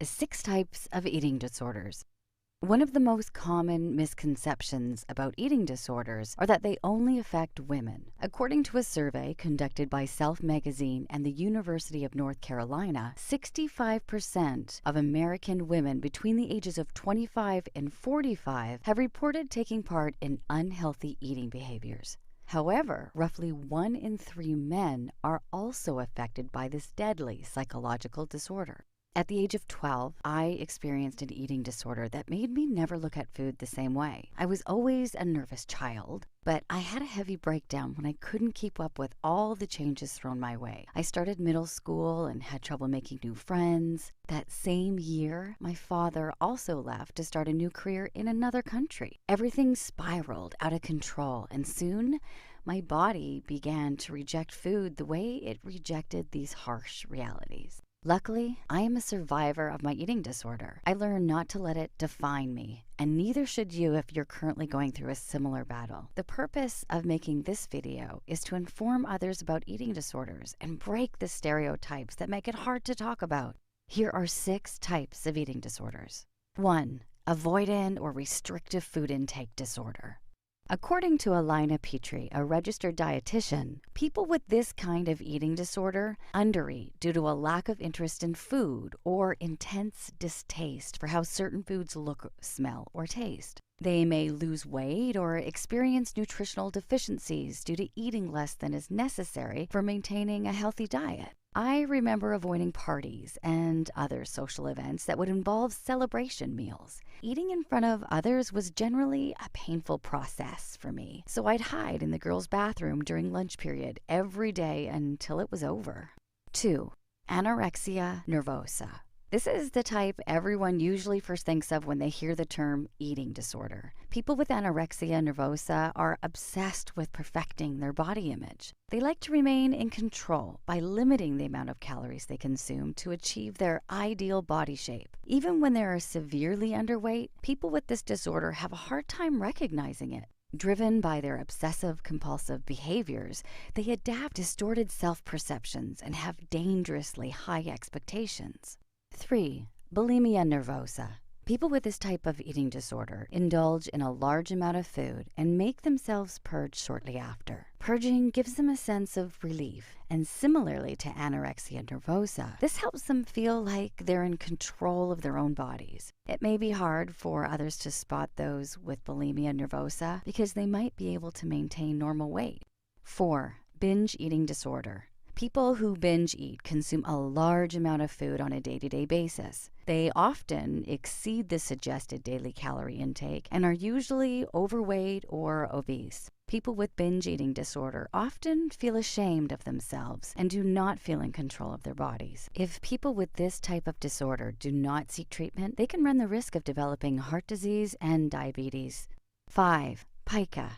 6 types of eating disorders. One of the most common misconceptions about eating disorders are that they only affect women. According to a survey conducted by Self Magazine and the University of North Carolina, 65% of American women between the ages of 25 and 45 have reported taking part in unhealthy eating behaviors. However, roughly 1 in 3 men are also affected by this deadly psychological disorder. At the age of 12, I experienced an eating disorder that made me never look at food the same way. I was always a nervous child, but I had a heavy breakdown when I couldn't keep up with all the changes thrown my way. I started middle school and had trouble making new friends. That same year, my father also left to start a new career in another country. Everything spiraled out of control, and soon my body began to reject food the way it rejected these harsh realities. Luckily, I am a survivor of my eating disorder. I learned not to let it define me, and neither should you if you're currently going through a similar battle. The purpose of making this video is to inform others about eating disorders and break the stereotypes that make it hard to talk about. Here are 6 types of eating disorders. 1. Avoidant or restrictive food intake disorder. According to Alina Petrie, a registered dietitian, people with this kind of eating disorder undereat due to a lack of interest in food or intense distaste for how certain foods look, smell, or taste. They may lose weight or experience nutritional deficiencies due to eating less than is necessary for maintaining a healthy diet. I remember avoiding parties and other social events that would involve celebration meals. Eating in front of others was generally a painful process for me, so I'd hide in the girls' bathroom during lunch period every day until it was over. 2. Anorexia nervosa. This is the type everyone usually first thinks of when they hear the term eating disorder. People with anorexia nervosa are obsessed with perfecting their body image. They like to remain in control by limiting the amount of calories they consume to achieve their ideal body shape. Even when they are severely underweight, people with this disorder have a hard time recognizing it. Driven by their obsessive-compulsive behaviors, they adapt distorted self-perceptions and have dangerously high expectations. 3. Bulimia nervosa. People with this type of eating disorder indulge in a large amount of food and make themselves purge shortly after. Purging gives them a sense of relief, and similarly to anorexia nervosa, this helps them feel like they're in control of their own bodies. It may be hard for others to spot those with bulimia nervosa because they might be able to maintain normal weight. 4. Binge eating disorder. People who binge eat consume a large amount of food on a day-to-day basis. They often exceed the suggested daily calorie intake and are usually overweight or obese. People with binge eating disorder often feel ashamed of themselves and do not feel in control of their bodies. If people with this type of disorder do not seek treatment, they can run the risk of developing heart disease and diabetes. 5. Pica.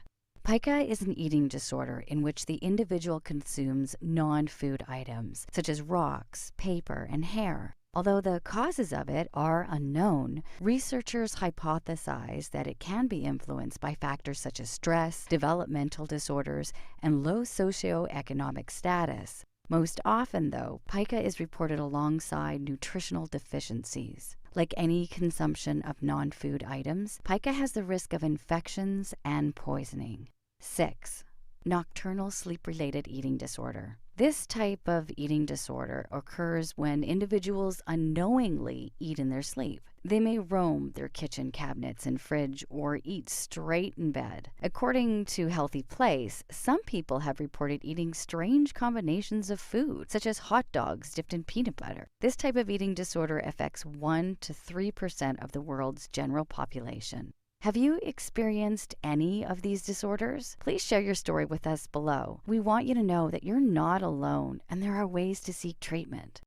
Pica is an eating disorder in which the individual consumes non-food items, such as rocks, paper, and hair. Although the causes of it are unknown, researchers hypothesize that it can be influenced by factors such as stress, developmental disorders, and low socioeconomic status. Most often, though, pica is reported alongside nutritional deficiencies. Like any consumption of non-food items, pica has the risk of infections and poisoning. 6. Nocturnal sleep-related eating disorder. This type of eating disorder occurs when individuals unknowingly eat in their sleep. They may roam their kitchen cabinets and fridge or eat straight in bed. According to Healthy Place, some people have reported eating strange combinations of food, such as hot dogs dipped in peanut butter. This type of eating disorder affects 1 to 3% of the world's general population. Have you experienced any of these disorders? Please share your story with us below. We want you to know that you're not alone and there are ways to seek treatment.